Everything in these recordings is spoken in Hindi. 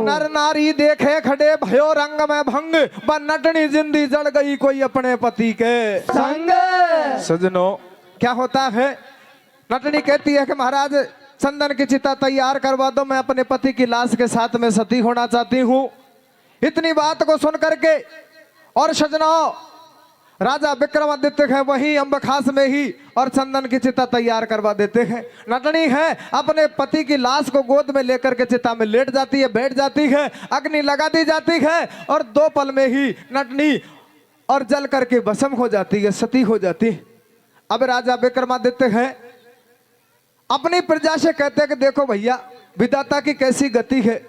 नर नारी देखे खड़े भयो रंग में भंग, ब नटनी जिंदी जड़ गई कोई अपने पति के संग। सजनों क्या होता है, नटनी कहती है कि महाराज चंदन की चिता तैयार करवा दो, मैं अपने पति की लाश के साथ में सती होना चाहती हूँ। इतनी बात को सुन करके और सजनों राजा विक्रमादित्य है वही अम्बखास में ही और चंदन की चिता तैयार करवा देते हैं। नटनी है अपने पति की लाश को गोद में लेकर के चिता में लेट जाती है, बैठ जाती है, अग्नि लगा दी जाती है और 2 पल में ही नटनी और जल करके भस्म हो जाती है, सती हो जाती है। अब राजा विक्रमादित्य है अपनी प्रजा से कहते हैं कि देखो भैया विधाता की कैसी गति है,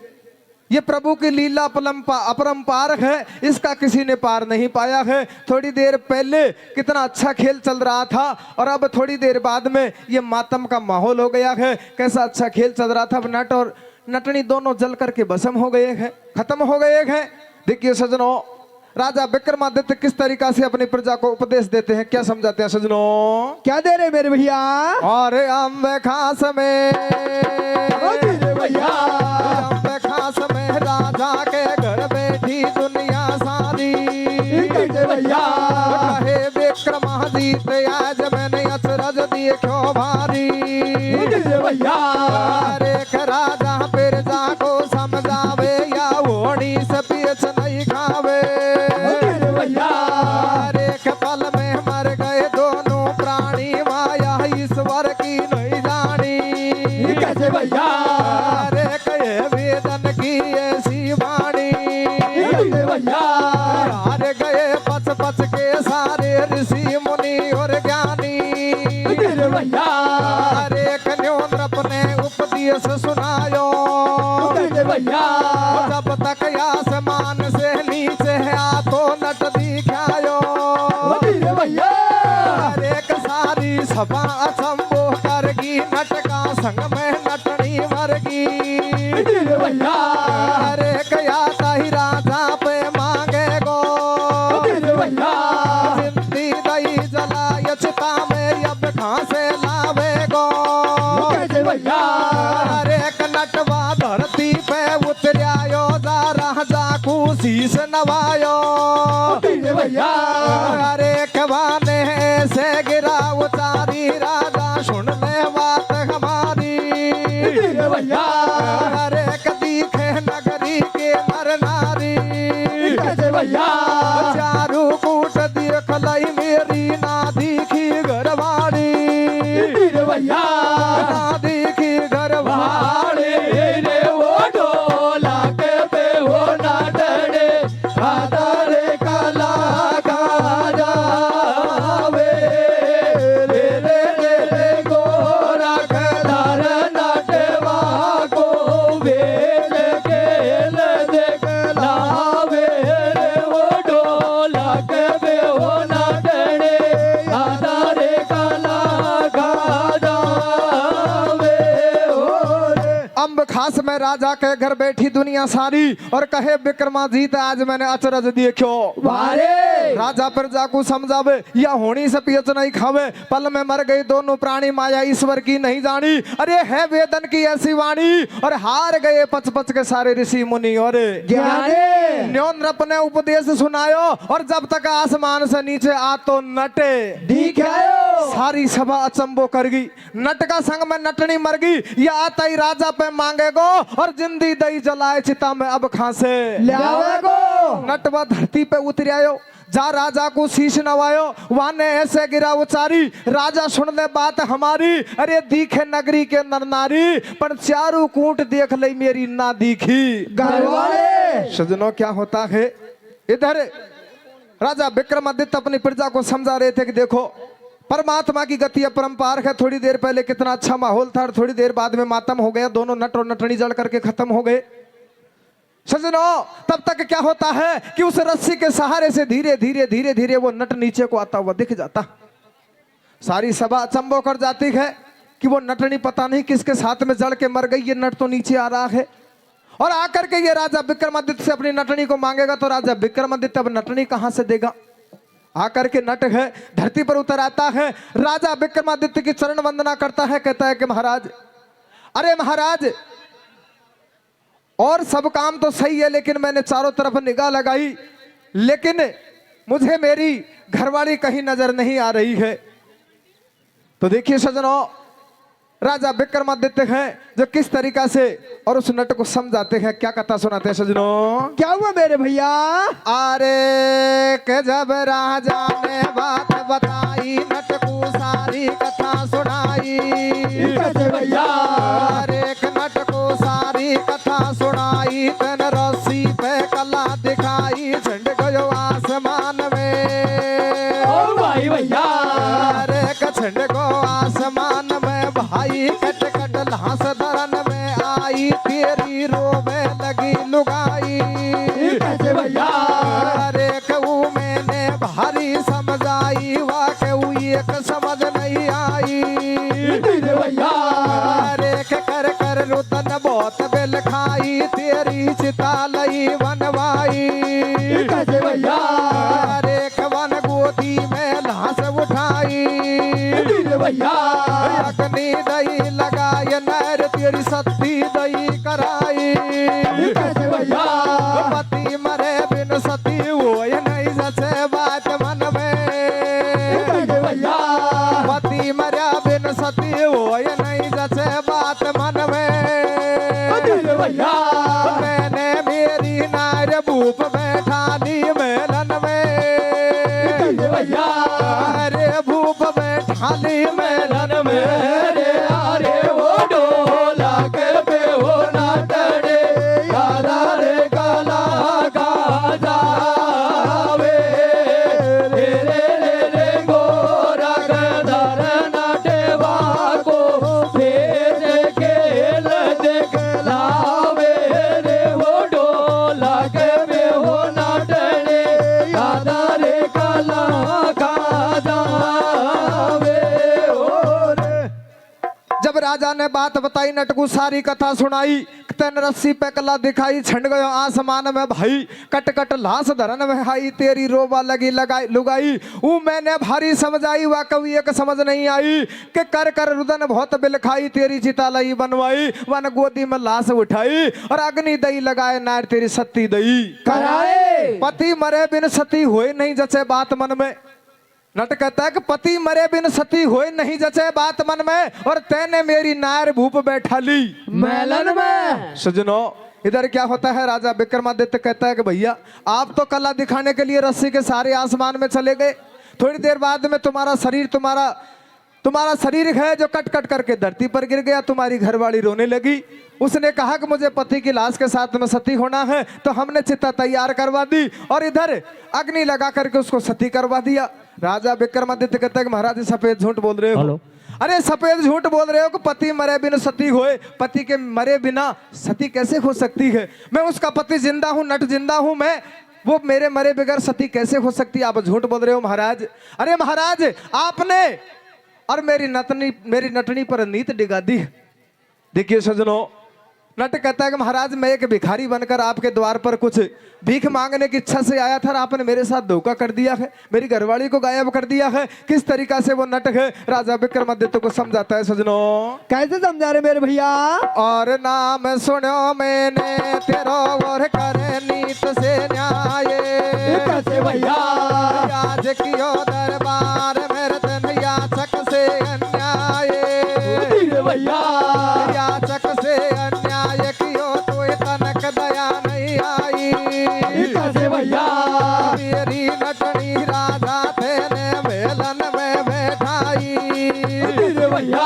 ये प्रभु की लीला अपरंपार है, इसका किसी ने पार नहीं पाया है। थोड़ी देर पहले कितना अच्छा खेल चल रहा था और अब थोड़ी देर बाद में ये मातम का माहौल हो गया है। कैसा अच्छा खेल चल रहा था, नट और नटनी दोनों जल करके भस्म हो गए हैं, खत्म हो गए हैं। देखिए सजनों राजा विक्रमादित्य किस तरीका से अपनी प्रजा को उपदेश देते हैं, क्या समझाते हैं सजनों? क्या दे रहे मेरे भैया? अरे अम्बे खास में भैया अम्बे खास में राजा के घर बैठी दुनिया सारी भैया कहे विक्रमादित्य आज मैंने अचरज देखो भारी भैया अरे राजा प्रजा को समझावे या ओणी से पीछ नहीं खावे भैया एक पल में मर गए दोनों प्राणी, माया ईश्वर की नहीं जानी कैसे भैया वेदन की ऐसी वाणी भैया हार गए पच पच के सारे ऋषि मुनि और ज्ञानी भैया एक न्योन अपने उपदेश सुनायो भैया जब तक आसमान से नीचे आ तो नट दिखायो भैया एक सारी सभा असंभो करगी, नट का संग में नटनी मरगी भैया अरे कया ताही राजा पे मांगे गो भैया जिंदी दई जलाय चिता में अब कहाँ से लावे गो कैसे भैया अरे नटवा धरती पे उतरायो जा राजा को शीश नवायो भैया अरे कबाने से गिरा उतारी राजा सुन ले बात हमारी भैया अरे दिखे नगरी के नर नारी कैसे भैया चारू कूट देख लई मेरी ना दिखी घरवाड़ी भैया ना दिखी घरवाड़ी रे वो ढोला के पे हो ना डरे आदरे काला गाजा वे रे रे रे रे गोरा खदार नाटवा को वेल खेल देख लावे रे वो ढोला के पे हो ना डरे आदरे काला गाजा वे हो रे अम्ब खास में राजा के घर बैठी दुनिया सारी और कहे विक्रमादित्य आज मैंने अचरज देखो वारे राजा प्रजा को समझावे या होनी से पियच नहीं खावे, पल में मर गई दोनों प्राणी, माया ईश्वर की नहीं जानी। अरे है वेदन की ऐसी वाणी और हार गए पच पच के सारे ऋषि मुनि और ज्ञानी न्योन अपने उपदेश सुनायो और जब तक आसमान से नीचे आ तो नटे दिखायो सारी सभा अचंबो कर गई। नट का संग में नटनी मर गई, या आता ही राजा पे मांगेगो और जिंदी दई जलाए चिता में अब खांसे लावेगो नटवा धरती पे उतर आयो जा राजा को शीश नवायो वाने ऐसे गिरा उचारी राजा सुन ले बात हमारी। अरे दिखे नगरी के नर नारी पर चारू कूट देख ले मेरी ना दिखी घरवाले। सजनों क्या होता है इधर राजा विक्रमादित्य अपनी प्रजा को समझा रहे थे कि देखो परमात्मा की गति अपरंपार है। थोड़ी देर पहले कितना अच्छा माहौल था और थोड़ी देर बाद में मातम हो गया, दोनों नट और नटनी जल करके खत्म हो गए। सजनों तब तक क्या होता है कि उस रस्सी के सहारे से धीरे धीरे धीरे धीरे वो नट नीचे को आता हुआ दिख जाता। सारी सभा अचंभो कर जाती है कि वो नटनी पता नहीं किसके साथ में जड़ के मर गई, ये नट तो नीचे आ रहा है। और आकर के ये राजा विक्रमादित्य से अपनी नटनी को मांगेगा तो राजा विक्रमादित्य अब नटनी कहां से देगा। आकर के नट है धरती पर उतर आता है, राजा विक्रमादित्य की चरण वंदना करता है, कहता है कि महाराज, अरे महाराज और सब काम तो सही है, लेकिन मैंने चारों तरफ निगाह लगाई, लेकिन मुझे मेरी घरवाली कहीं नजर नहीं आ रही है। तो देखिए सजनों, राजा विक्रमादित्य हैं जो किस तरीका से और उस नट को समझाते हैं, क्या कथा सुनाते हैं सजनों। क्या हुआ मेरे भैया? अरे के जब राजा ने बात बताई, नट को सारी कथा सुनाई। कैसे भैया? अरे एक नट को सारी कथा सुनाई, तन रस्सी पे कला दिखाई, झंड गयो आसमान में। ओ भाई भैया, अरे झंड को आसमान में भाई, कट कट लाश धरन में आई, तेरी रोवे लगी लुगाई। कैसे भैया? अरे कहू मैंने भारी समझाई, वाह कहू एक समझ नहीं आई। कैसे भैया? अरे कर कर रुदन बहुत बिल खाई, तेरी चिता लई बनवाई। कैसे भैया? अरे वन गोदी में लाश उठाई। भैया, अग्नि दही लगाय नर, तेरी सती दही कराई। कैसे भैया? पति मरे बिन सती होय नहीं जचे बात मन में। कैसे भैया? पति मरा बिन सती होय नहीं जचे बात मन में। कैसे भैया? मैंने मेरी नार भूप बैठा ली मेलन में। कैसे भैया? अरे भूप बैठा ली मेलन में। रे आरे वो डोला के पे हो ना टड़े, काला रे काला का जावे। रे रे गोरा गदर नाटे वाको, भेज खेल देख लावे। रे वो डोला के पे हो ना टड़े, काला रे काला का जावे। जब राजा ने बात बताई, नटकू सारी कथा सुनाई, तन रस्सी पे कला दिखाई, छंड गयो आसमान में भाई, कट कट लाश धरन में हाई, तेरी रोबा लगी लगाई लुगाई। ऊ मैंने भारी समझाई, वा कभी एक समझ नहीं आई, कि कर कर रुदन बहुत बिल खाई, तेरी चिता लई बनवाई। वन गोदी में लाश उठाई, और अग्नि दई लगाए नार, तेरी सती दई कराए। पति मरे बिन सती होए नहीं जचे बात मन में। नट कहता है कि पति मरे बिन सती होए नहीं जचे बात मन में, और तैने मेरी नार भूप बैठा ली मेलन में। सजनों, इधर क्या होता है, राजा विक्रमादित्य कहता है कि भैया आप तो कला दिखाने के लिए रस्सी के सारे आसमान में चले गए, थोड़ी देर बाद में तुम्हारा शरीर है जो कट कट करके धरती पर गिर गया, तुम्हारी घरवाली रोने लगी। उसने कहा कि मुझे पति की लाश के साथ में सती होना है, तो हमने चिता तैयार करवा दी और इधर अग्नि लगा करके उसको सती करवा दिया। राजा विक्रमादित्य कहते हैं कि महाराज सफेद झूठ बोल रहे हो। अरे सफेद झूठ बोल रहे हो कि पति मरे बिना सती होए, पति के मरे बिना सती कैसे हो सकती है? मैं उसका पति जिंदा हूँ, नट जिंदा हूँ मैं, वो मेरे मरे बगैर सती कैसे हो सकती है? आप झूठ बोल रहे हो महाराज। अरे महाराज, आपने और मेरी नटनी पर नीत डिगा दी। देखिए सजनों, नट कहता है कि महाराज मैं एक भिखारी बनकर आपके द्वार पर कुछ भीख मांगने की इच्छा से आया था, आपने मेरे साथ धोखा कर दिया है, मेरी घरवाली को गायब कर दिया है। किस तरीका से वो नट है, राजा विक्रमादित्य को समझाता है सजनों। कैसे समझा रहे मेरे भैया? और नाम सुनो मैंने तेरो और करे नीत से न्याय। कैसे भैया? आज कियो दरबार मेरे तन याचक से अन्याय। भैया याचक से अन्याय कियो तो तनक दया नहीं आई। कैसे भैया? मेरी नटनी राजा तेने मेलन में बैठाई। भैया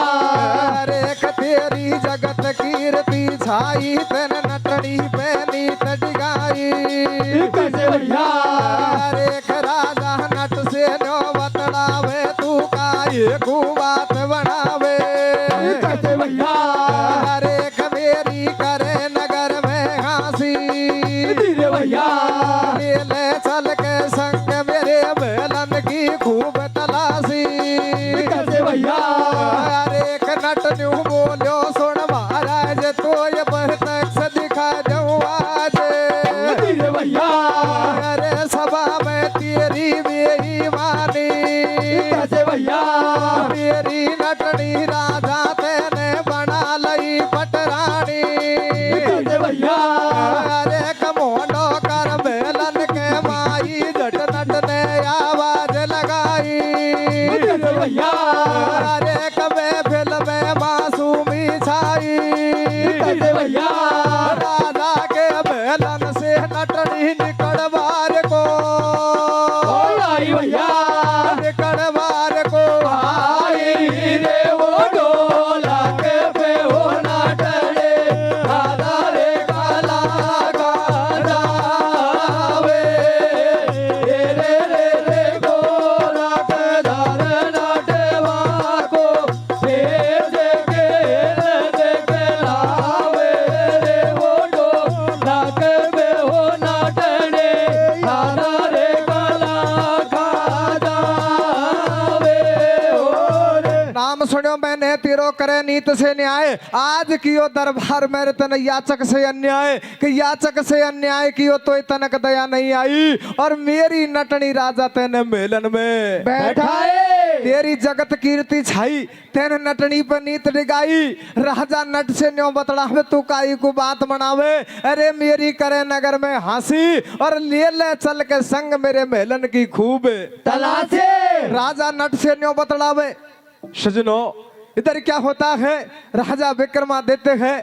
अरे तेरी जगत कीर्ति छाई, तेन नटनी पे नीत डिगाई। कैसे भैया? अरे राजा नट से नो बतलावे, तू काहे को बात बनावे। कैसे भैया? अरे मेरी करे नगर में हासी। भैया ले चल के संग मेरे बेलन की खूब तलाशी। कैसे भैया? अरे नट न्यू बोलो सुन महाराज, तो ये प्रत्यक्ष दिखा दूं करे नीत से न्याय, आज कियो दरबार मेरे तन याचक से अन्याय, कि याचक से अन्याय कियो तो तनक दया नहीं आई, और मेरी नटनी राजा तेने मेलन में बैठाए तेरी जगत कीर्ति छाई, तेने नटनी पर नीत डिगाई, राजा नट से न्यों बतलावे तू काई को बात बनावे, अरे मेरी करे नगर में हंसी, और ले चल के संग मेरे मेलन की खूब तलाशे। राजा नट से न्यों बतलावे। सजनो इधर क्या होता है, राजा विक्रमादित्य है,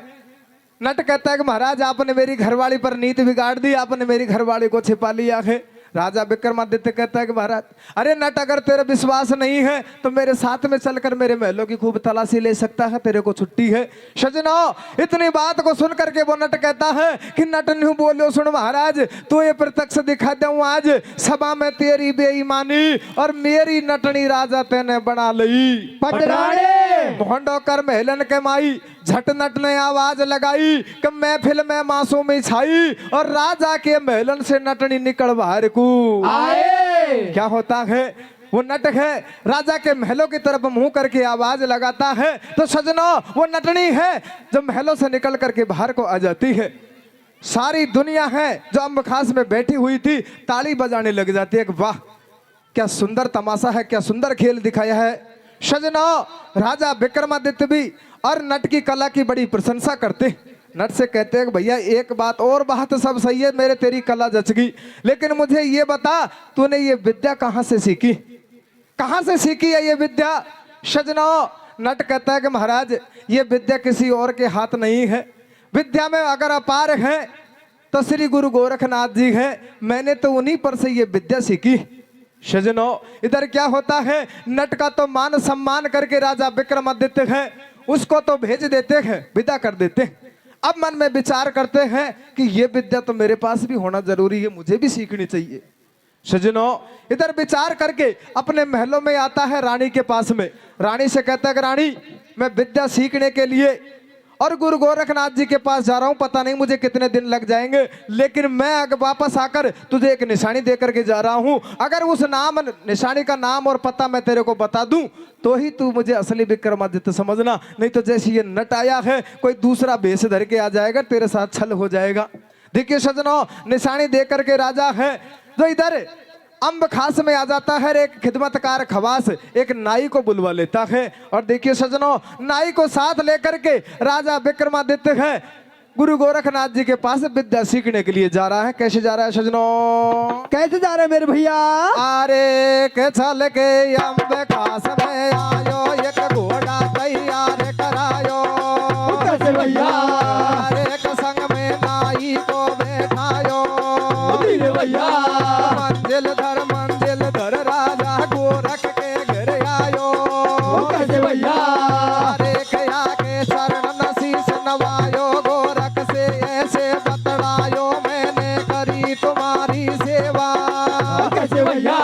नट कहता है कि महाराज आपने मेरी घरवाली पर नीति बिगाड़ दी, आपने मेरी घरवाली को छिपा लिया है। राजा विक्रमादित्य कहता है कि महाराज अरे नट अगर तेरे विश्वास नहीं है तो मेरे साथ में चलकर मेरे महलों की खूब तलाशी ले सकता है, तेरे को छुट्टी है। सजनो इतनी बात को सुन करके वो नट कहता है कि नट न्यू बोलो सुन महाराज, तू ये प्रत्यक्ष दिखा दूं आज सभा में तेरी बेईमानी, और मेरी नटनी राजा तेने बना ली पटराने। भोंडो कर महलन के माई, झट नट ने आवाज लगाई कि महफिल में मासूमी छाई, और राजा के महलन से नटनी निकल बाहर को आए। क्या होता है, वो नट है राजा के महलों की तरफ मुंह करके आवाज लगाता है, तो सजनो वो नटनी है जो महलों से निकल करके बाहर को आ जाती है। सारी दुनिया है जो अम्ब खास में बैठी हुई थी ताली बजाने लग जाती है कि वाह क्या सुंदर तमाशा है, क्या सुंदर खेल दिखाया है। सजनो राजा विक्रमादित्य भी और नट की कला की बड़ी प्रशंसा करते, नट से कहते हैं कि भैया एक बात और बात सब सही है, मेरे तेरी कला जच गई, लेकिन मुझे ये बता तूने ये विद्या कहाँ से सीखी, कहाँ से सीखी है ये विद्या। सजनो नट कहता है कि महाराज ये विद्या किसी और के हाथ नहीं है, विद्या में अगर अपार है तो श्री गुरु गोरखनाथ जी है, मैंने तो उन्हीं पर से ये विद्या सीखी। सजनो इधर क्या होता है, नट का तो मान सम्मान करके राजा विक्रमादित्य है उसको तो भेज देते हैं, विदा कर देते हैं। अब मन में विचार करते हैं कि ये विद्या तो मेरे पास भी होना जरूरी है, मुझे भी सीखनी चाहिए। सजनो इधर विचार करके अपने महलों में आता है रानी के पास में, रानी से कहता है कि रानी मैं विद्या सीखने के लिए और गुरु गोरखनाथ जी के पास जा रहा हूं, पता नहीं मुझे कितने दिन लग जाएंगे, लेकिन मैं अगर वापस आकर तुझे एक निशानी दे करके जा रहा हूं, अगर उस नाम निशानी का नाम और पता मैं तेरे को बता दूं तो ही तू मुझे असली विक्रमादित्य समझना, नहीं तो जैसे ये नट आया है कोई दूसरा भेष धर के आ जाएगा, तेरे साथ छल हो जाएगा। देखिए सजनों निशानी दे करके राजा है जो इधर अम्ब खास में आ जाता है, एक खिदमतकार खवास एक नाई को बुलवा लेता है, और देखिए सजनों नाई को साथ लेकर के राजा विक्रमादित्य है गुरु गोरखनाथ जी के पास विद्या सीखने के लिए जा रहा है। कैसे जा रहा है सजनों, कैसे जा रहे हैं मेरे भैया? अरे के चल के अम्ब खास में आयो, एक घोड़ा तैयार करायो, कैसे भैया? अरे के संग में नाई को बैठायो, धीरे भैया मंजिल धर राजा गोरख के घर आयो, कैसे भैया? अरे कया के चरण शीश नवायो, गोरख से ऐसे बतलायो मैंने करी तुम्हारी सेवा, कैसे भैया?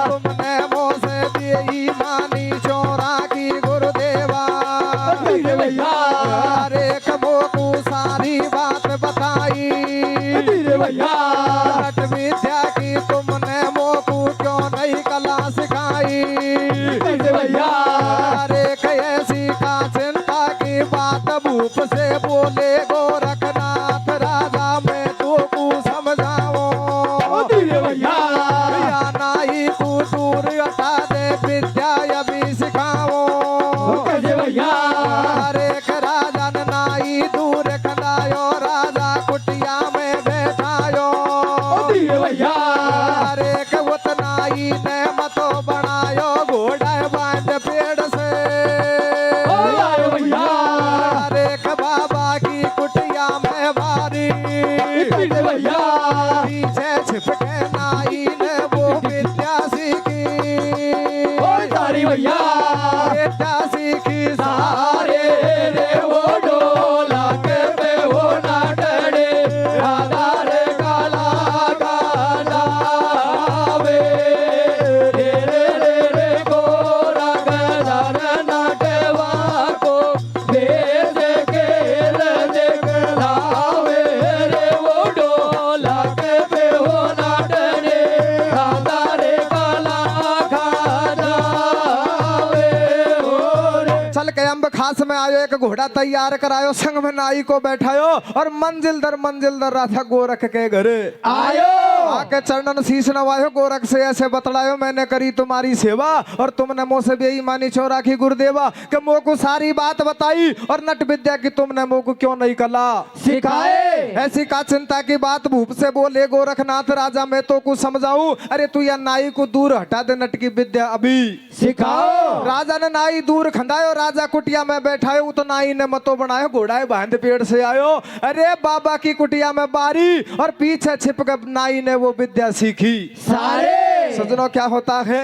तुमने मोसे बेईमानी चोरा की गुरुदेवा, धीरे भैया अरे कबो को सारी बात बताई, धीरे भैया नट विद्या की तुमने मोकू क्यों नहीं कला सिखाई, कैसे भैया? अरे कैसी का चिंता की बात भूप से बोले गोरखनाथ राजा मैं तुमको समझाओ, धीरे भैया या नाई को दूर हटा दे विद्या अभी सिखाओ, कैसे भैया? अरे राजा ने नाई दूर खड़ायो, राजा कुटिया में बैठायो, धीरे भैया अरे नाई ने मतो बनायो, घोड़ा बांध पेड़ से, भैया अरे बाबा की कुटिया में भारी, धीरे भैया पीछे छिप के नाई ने वो विद्या सीखी, सारी भैया विद्या सीखी सारे रे वो डोला के पे वो नाटड़े, राधा रे काला काला वे, रे रे रे रे गोरा गदर नाटवा को देश खेल दिखलावे, रे वो डोला के पे वो नाटड़े, पास में आयो, एक घोड़ा तैयार करायो, संग में नाई को बैठायो और मंजिल दर राधा गोरख के घरे आयो आके चरणन शीश नवायो। गोरख से ऐसे बतलायो, मैंने करी तुम्हारी सेवा और तुमने मुझसे बेईमानी छो राखी गुरुदेवा कि मोह को सारी बात बताई और नट विद्या की तुमने मोह को क्यों नहीं कला सिखाए। ऐसी का चिंता की बात भूप से बोले गोरखनाथ राजा, मैं तो कुछ समझाऊं। अरे तू या नाई को दूर हटा दे, नट की विद्या अभी सिखाओ। राजा ने नाई दूर खंदायो, राजा कुटिया में बैठायो, तो नाई ने मतो बनायो, घोड़ा बांध पेड़ से आयो। अरे बाबा की कुटिया में बारी और पीछे छिप कर नाई ने वो विद्या सीखी सारे। सजनों क्या होता है,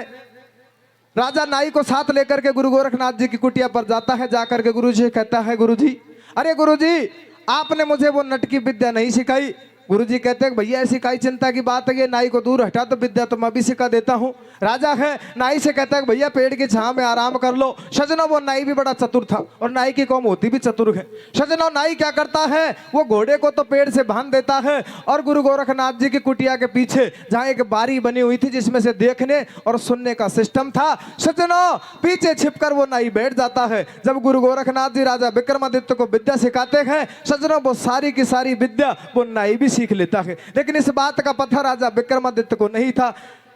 राजा नाई को साथ लेकर के गुरु गोरखनाथ जी की कुटिया पर जाता है। जाकर के गुरु जी कहता है, गुरु जी, अरे गुरु जी आपने मुझे वो नट की विद्या नहीं सिखाई। गुरुजी कहते हैं भैया ऐसी काई चिंता की बात है, ये नाई को दूर हटा तो विद्या तो मैं भी सिखा देता हूँ। राजा है नाई से कहता है भैया पेड़ की छांव में आराम कर लो। सजनों वो नाई भी बड़ा चतुर था और नाई की कौम होती भी चतुर है। सजनों नाई क्या करता है, वो घोड़े को तो पेड़ से बांध देता है और गुरु गोरखनाथ जी की कुटिया के पीछे जहाँ एक बारी बनी हुई थी जिसमें से देखने और सुनने का सिस्टम था, सजनों पीछे छिपकर वो नाई बैठ जाता है। जब गुरु गोरखनाथ जी राजा विक्रमादित्य को विद्या सिखाते हैं, सजनों वो सारी की सारी विद्या वो नाई भी सीख लेता है। लेकिन इस बात का पता राजा विक्रमादित्य को नहीं था।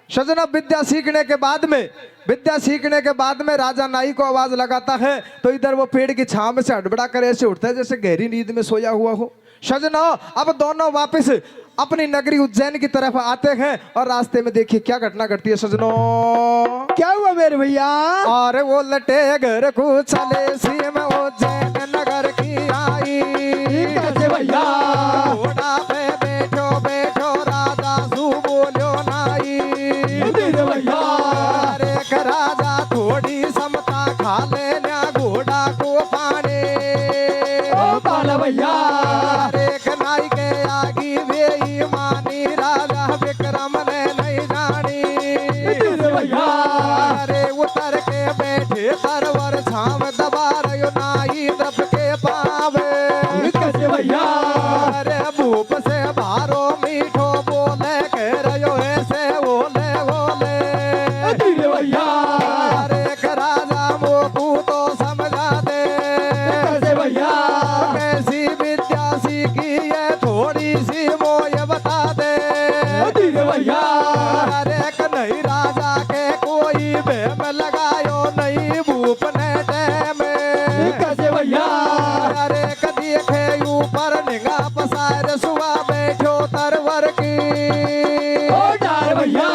सजना विद्या सीखने के बाद में राजा नाई को आवाज लगाता है तो इधर वो पेड़ की छांव में से हड़बड़ा कर ऐसे उठता है जैसे गहरी नींद में सोया हुआ हो। सजना अब दोनों वापस अपनी नगरी उज्जैन की तरफ आते हैं और रास्ते में देखिए क्या घटना घटती है। सजनों क्या हुआ मेरे भैया? और वो लटे घर को चले सीम उज्जैन नगर की आई। कैसे भैया? घोड़ा पे बैठो बैठो राजा सू बोलो नाई। भैया अरे एक राजा थोड़ी समता खा लेना घोड़ा को पाने। ओ पाला भैया। अरे एक नाई के आगी बेईमानी राजा विक्रम ने नहीं जानी। भैया अरे उतर के बैठे सरवर छाव दबा रहो नाई दब के पावे। कैसे भैया? अरे भूप से भारो मीठो बोले कह रहो ऐसे बोले बोले। भैया अरे एक राजा मोकू तो समझा दे। कैसे भैया? कैसी विद्या सीखी है थोड़ी सी मोय बता दे। भैया अरे एक नहीं राजा के कोई बेम लगायो नहीं भूप ने टैम। कैसे भैया? अरे कदी खे ऊपर निगाह पसार सुबह बैठो तरवर की। ओ डार भैया।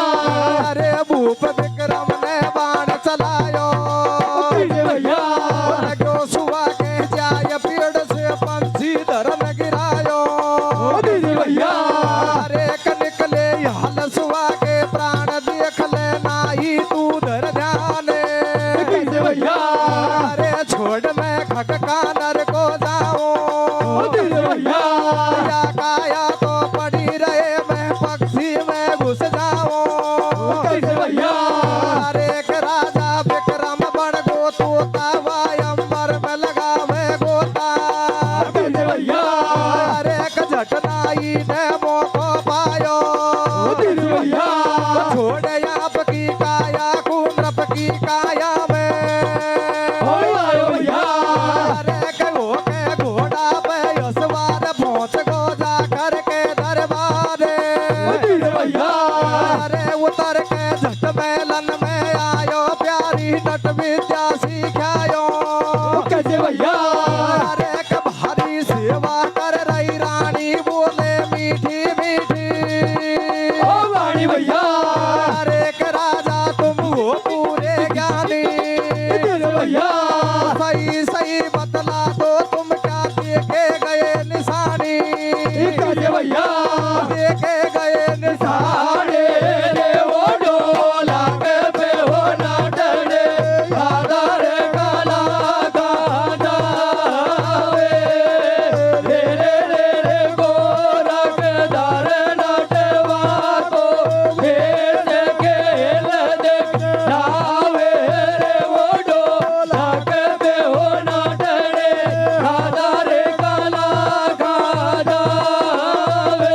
अरे भूप विक्रम ने बाण चलायो। भैया लगो सुबह के जाय पेड़ से पंछी धरन गिरायो। भैया अरे एक निकले हाल सुबह के प्राण देख ले नाई तू धर जाने। कैसे भैया? अरे छोड़ मैं खटका नर को जाऊं। भैया या काया तो पड़ी रहे मैं पक्षी में घुस जाऊं। कैसे भैया? अरे एक राजा विक्रम बड़ गो तोता वायंबर में लगावे गोता। कैसे भैया? अरे एक झटनाई ने मोको पायो। भैया छोड़े आपकी काया कुंद्रप की काया में। भैया अरे कहो के घोड़ा पे यसवार पहुंच गो जा करके दरबारे। भैया अरे उतर के झट मेलन में आयो प्यारी नट विद्या सीखायो। कैसे भैया? अरे एक भारी सेवा कर रही रानी बोले मीठी मीठी। ओ वाणी भैया अरे एक राजा तुम हो पूरे ज्ञानी। भैया सही सही बतला दो तुम क्या देखे गए निशानी। कैसे भैया? देखे गए निशानी। सारे रे वो डोला के पे हो ना डरे दादा रे काला गाना वे रे रे रे रे गोरा के दारे नटवा को खेल खेल देख नावे रे वो डोला के पे हो ना डरे दादा रे काला गाना वे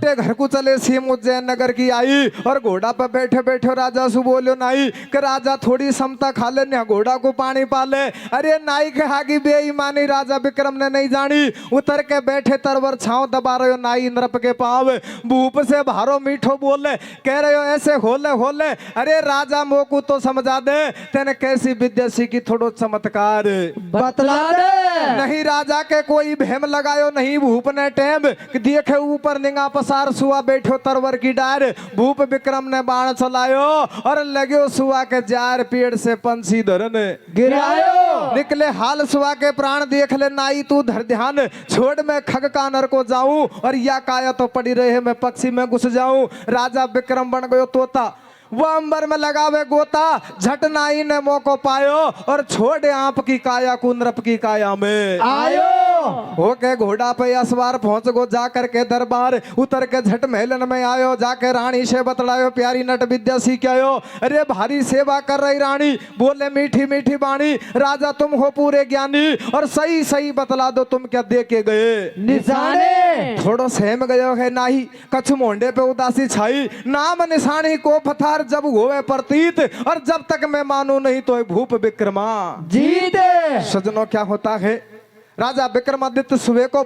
बेटे घर को चले सीम उज्जैन नगर की आई और घोड़ा पर बैठे बैठे राजा सु बोलो नाई कि राजा थोड़ी समता खा ले ना घोड़ा को पानी पाले। अरे नाई के हागी बेईमानी राजा विक्रम ने नहीं जानी। उतर के बैठे तरवर छाव दबा रहे हो नाई नृप के पाव भूप से भारो मीठो बोले कह रहे हो ऐसे होले होले। अरे राजा मोकू तो समझा दे तेने कैसी विद्या सीखी थोड़ो चमत्कार बतला दे। नहीं राजा के कोई भेम लगायो नहीं भूप ने टेम कि देखे ऊपर निगाह पसार सुआ बैठो तरवर की डार। भूप विक्रम ने बाण चलायो और लग्यो सुआ के जार पेड़ से पंछी धरने गिरायो। निकले हाल सुआ के प्राण देख ले नाई तू धर ध्यान छोड़ मैं खग कानर को जाऊं और या काया तो पड़ी रहे मैं पक्षी में घुस जाऊं। राजा विक्रम बन गयो तोता वो अंबर में लगावे गोता झट नाई ने मौको पायो और छोड़े आप की काया को नृप की काया में आयो। होके घोड़ा पे असवार पहुंच गो जाकर के दरबार उतर के झट महलन में आयो जाके रानी से बतलायो प्यारी नट विद्या सीख आयो। अरे भारी सेवा कर रही रानी बोले मीठी मीठी बाणी राजा तुम हो पूरे ज्ञानी और सही सही बतला दो तुम क्या दे के गए निशाने। थोड़ो सहम गयो है नाही कछ मोंडे पे उदासी छाई नाम निशानी को पथार जब होवे प्रतीत और जब तक मैं मानू नहीं तो भूप विक्रमा जीते। सजनों क्या होता है राजा विक्रमादित्य सुबह को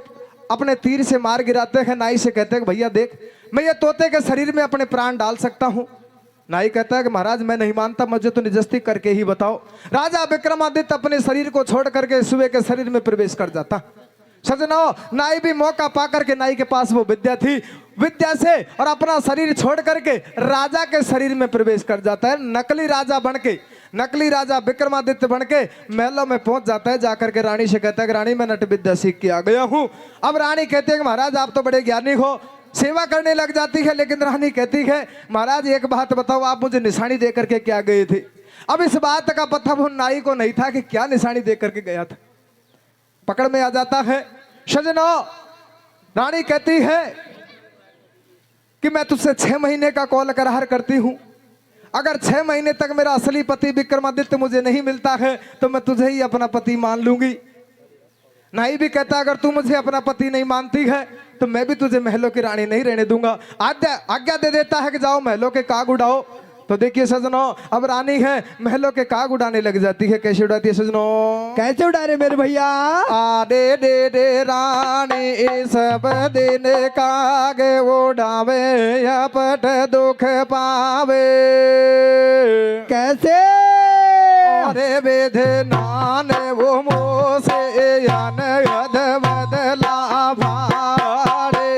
अपने तीर से मार गिराते हैं। नाई से कहते हैं भैया देख मैं ये तोते के शरीर में अपने प्राण डाल सकता हूं। नाई कहता है कि महाराज मैं नहीं मानता मुझे तो निजस्ती करके ही बताओ। राजा विक्रमादित्य अपने शरीर को छोड़ करके सुबह के शरीर में प्रवेश कर जाता। सजनों नाई भी मौका पा करके नाई के पास वो विद्या थी विद्या से और अपना शरीर छोड़ करके राजा के शरीर में प्रवेश कर जाता है। नकली राजा बनके नकली राजा विक्रमादित्य बनके महलों में पहुंच जाता है। जाकर के रानी से कहता है कि रानी मैं नट विद्या सीख के आ गया हूं। अब रानी कहती है कि महाराज आप तो बड़े ज्ञानी हो सेवा करने लग जाती है। लेकिन रानी कहती है महाराज एक बात बताओ आप मुझे निशानी दे करके क्या गए थे। अब इस बात का पता वो नाई को नहीं था कि क्या निशानी दे करके गया था। पकड़ में आ जाता है। सजनों रानी कहती है कि मैं तुझसे 6 महीने का कॉल करार करती हूं अगर 6 महीने तक मेरा असली पति विक्रमादित्य मुझे नहीं मिलता है तो मैं तुझे ही अपना पति मान लूंगी। नाई भी कहता अगर तू मुझे अपना पति नहीं मानती है तो मैं भी तुझे महलों की रानी नहीं रहने दूंगा। आज्ञा दे देता है कि जाओ महलों के काग उड़ाओ। तो देखिए सजनों अब रानी है महलों के काग उड़ाने लग जाती है। कैसे उड़ाती है सजनों कैसे उड़ा रहे मेरे भैया। आडे दे दे रानी सब दिन कागे उड़ावे अपट दुख पावे कैसे। अरे वेद नाने वो मोसे यान यद बदला भाड़े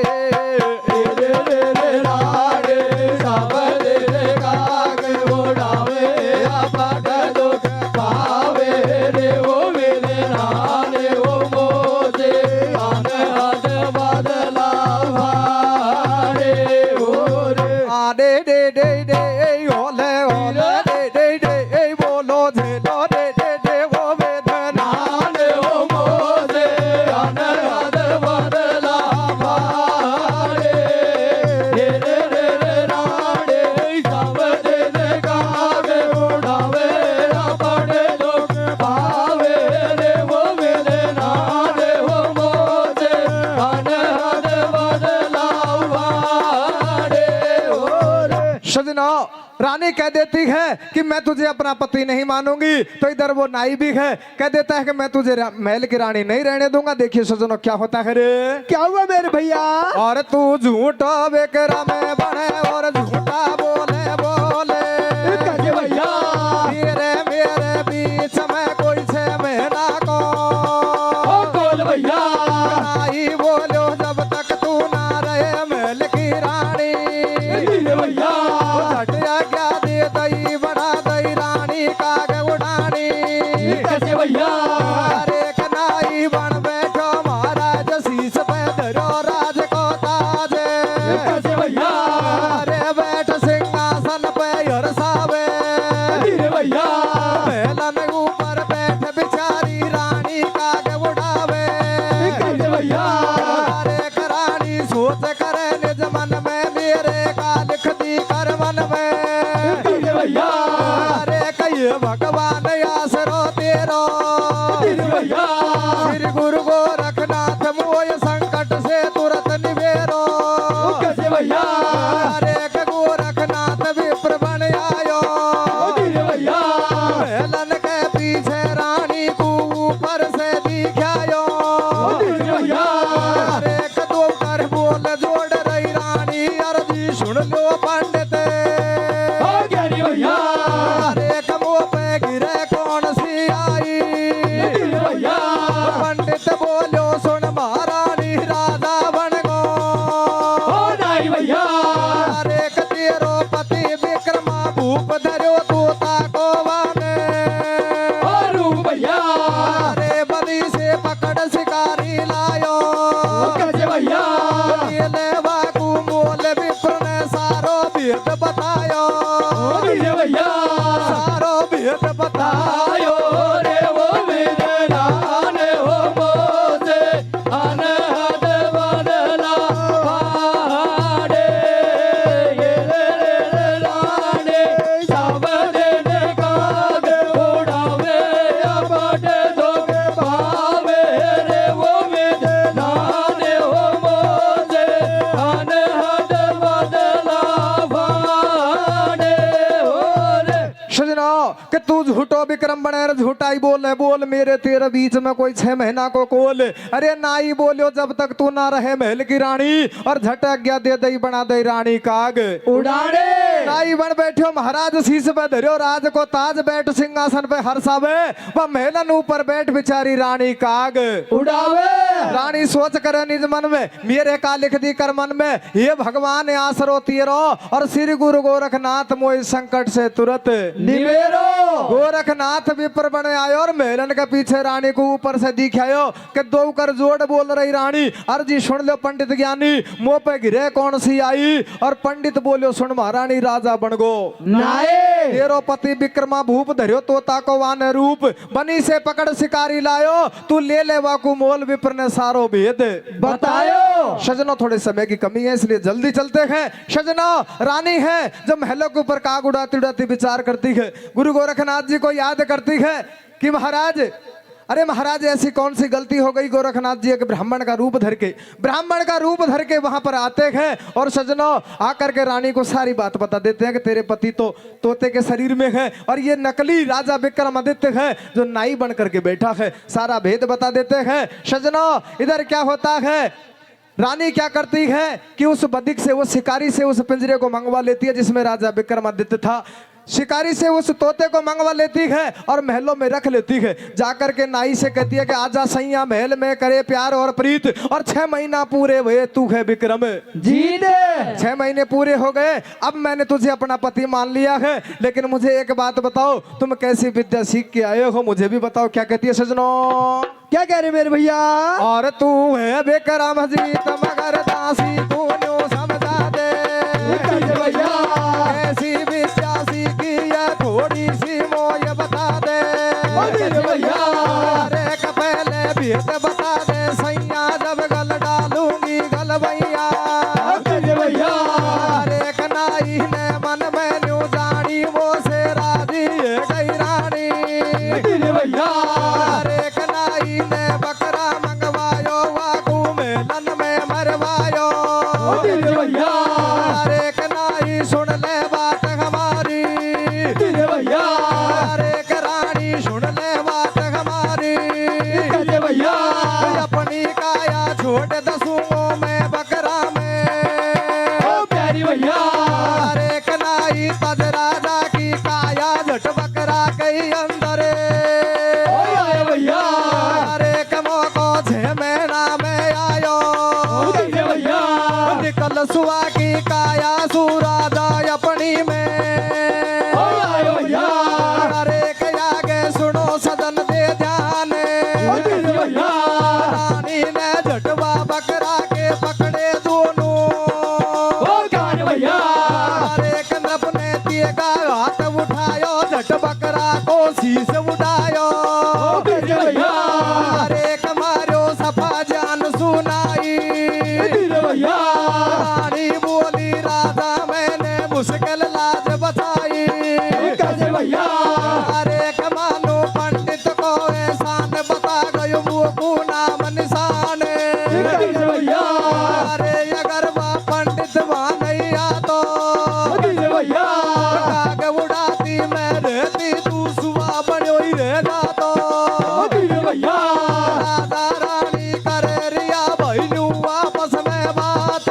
रानी कह देती है कि मैं तुझे अपना पति नहीं मानूंगी। तो इधर वो नाई भी है कह देता है कि मैं तुझे महल की रानी नहीं रहने दूंगा। देखिए सजनों क्या होता है रे। क्या हुआ मेरे भैया। और तू झूठा बेकरा में बने और झूठा बोले बोले कैसे भैया। मेरे बीच में कोई 6 महीना को बोल भैया। नाई बोलो जब तक तू ना रहे महल की रानी भैया कैसे भैया। अरे कनाई बन बैठो महाराज शीश पे धरो राज को ताज कैसे भैया। अरे बैठ सिंहासन पे हरसावे भैया महलन ऊपर बैठ बिचारी रानी काग उड़ावे कैसे भैया। अरे करानी सोच करे निज मन में मेरे का लिख दी कर मन में कैसे भैया। अरे कहिए भगवान आसरो तेरो भैया। श्री गुरु गोरखनाथ मोय संकट से तुरंत निवेरो कैसे विक्रम बने झूठाई बोले बोल मेरे तेरे बीच में कोई 6 महीना को कोल। अरे नाई बोलियो जब तक तू ना रहे महल की रानी और झटक गया दे दई बना दई रानी काग उड़ाड़े नाई बन बैठो महाराज शीश पे धरियो राज को ताज बैठ सिंहासन पे हर्षावे वह महलन ऊपर बैठ बेचारी रानी काग उड़ावे रानी सोच करे निज मन में मेरे का लिख दी कर मन में ये भगवान आसरो तीरो और श्री गुरु गोरखनाथ मोहि संकट से तुरंत निवेरो गोरखनाथ विप्र बने आयो और महलन के पीछे रानी को ऊपर से दिखायो कि दो कर जोड़ बोल रही रानी अर्जी सुन लो पंडित ज्ञानी मुंह पे गिरे कौन सी आई और पंडित बोलियो सुन महारानी राजा बन गो नाए तेरो पति विक्रमा भूप धरियो तोता को वाने रूप बनी से पकड़ शिकारी लायो तू ले वाकू मोल विप्र ने सारो भेद बतायो सजनो थोड़े समय की कमी है इसलिए जल्दी चलते हैं। सजना रानी है जब महलों के ऊपर काग उड़ाती उड़ाती विचार करती है गुरु गोरखनाथ जी को याद करती है कि महाराज अरे महाराज ऐसी कौन सी गलती हो गई गोरखनाथ जी एक ब्राह्मण का रूप धर के वहां पर आते हैं और सजनो आकर के रानी को सारी बात बता देते हैं कि तेरे पति तो तोते के शरीर में है और ये नकली राजा विक्रमादित्य है जो नाई बन करके बैठा है सारा भेद बता देते हैं। सजनो इधर क्या होता है रानी क्या करती है कि उस बदिक से उस शिकारी से उस पिंजरे को मंगवा लेती है जिसमें राजा विक्रमादित्य था शिकारी से उस तोते को मंगवा लेती है और महलों में रख लेती है जाकर के नाई से कहती है कि आजा सैया महल में करे प्यार और प्रीत और 6 महीना पूरे हुए तू है विक्रम जी दे 6 महीने पूरे हो गए अब मैंने तुझे अपना पति मान लिया है लेकिन मुझे एक बात बताओ तुम कैसी विद्या सीख के आए हो मुझे भी बताओ क्या कहती है सजनो क्या कह रहे मेरे भैया और तू है विक्रम जीत मगर दासी तू न्यू समझा दे भैया ऐसी विद्या सीखी है थोड़ी सी मोय बता दे भैया अरे पहले भेद बता दे सैया जब गल डालूंगी गल भैया भैया अरे कनाई ने मन में न्यू जानी वो से राजी है गई रानी भैया अरे कनाई ने बकरा मंगवायो वाकू में लन में मरवायो भैया अरे कनाई सुन ले बात हमारी भैया अरे करानी सुन ले बात हमारी भैया अपनी काया छोड़ दसूंगो मैं बकरा में प्यारी भैया अरे कनाई तज राजा की काया झट बकरा कई अंदर भैया अरे कमो को 6 महीना में आयो भैया निकल सुआ की काया सुराजा अपनी में भैया अरे कया के सुनो सदन दे ध्यान भैया रानी ने झटवा बकरा के पकड़े दोनों भैया अरे कनप ने दिए का हाथ उठायो झट बकरा को शीश उठायो भैया अरे कमारो सफा जान सुनाई भैया रानी बोली राजा मैंने मुश्किल लाज बचाई भैया अरे कमानो पंडित को एहसान बता गयो वो नाम निशान भैया अरे अगर वह पंडित वहाँ नहीं आतो भैया काग उड़ाती मैं रहती तू सुबह बनो ही रह जातो भैया राधा रानी करे रिया भैलू आपस में बात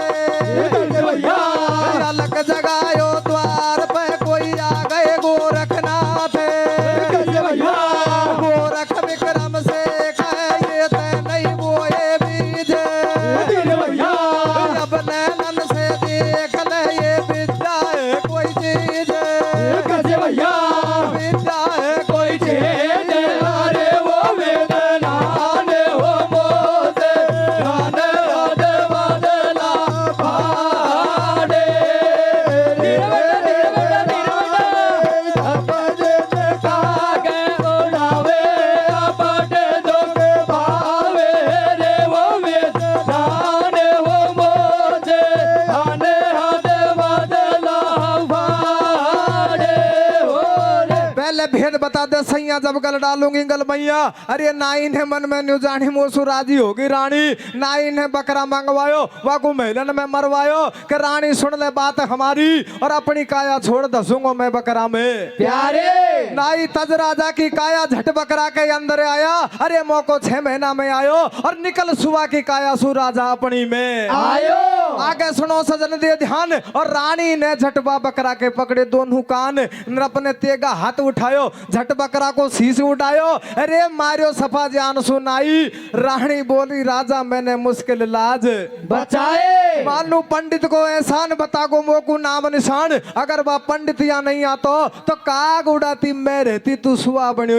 भैया अलग जगायो द्वार पे कोई आ गए गोरखनाथ भैया गोरख विक्रम से कहे ये ते नहीं बोए बीज भैया अब नैनन से देख ले ये विद्या है कोई चीज भैया विद्या है कोई चीज अरे वो वेदना ने वो मोसे गाने आदे बदला पाड़े रे बता दे सैया जब गल डालूंगी गल मैया। अरे नाई ने मन में न्यू जानी मोसू राजी होगी रानी। नाई ने बकरा मंगवायो वाकू मेलन में मरवायो कि रानी सुन ले बात हमारी और अपनी काया छोड़ दसूंगा मैं बकरा में। प्यारे नाई तज राजा की काया झट बकरा के अंदर आया। अरे मोको 6 महीना में आयो और निकल सुबह की काया सु राजा अपनी में आयो। आगे सुनो सजन दे ध्यान। और रानी ने झटबा बकरा के पकड़े दोनों कान, अपने तेगा हाथ उठायो, झट बकरा को शीश उठायो। अरे मारियो सफा जान सुनाई। रानी बोली राजा मैंने मुश्किल लाज बचाए। मानू पंडित को एहसान बता गो मोकू नाम निशान। अगर वह पंडित या नहीं आतो तो काग उड़ाती मैं रहती तू सुआ बनी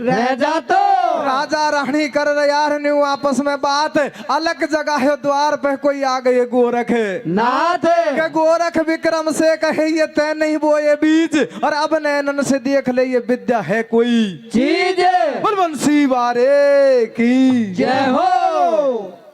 रह जातो। राजा रानी कर रहे यार न्यू आपस में बात। अलग जगह है द्वार पे कोई आ गए गोरख नाथ के गोरख विक्रम से कहे ये तय नहीं बोए बीज और अब नैनन से देख ले ये विद्या है कोई चीज। बलवंशी वारे की जय हो।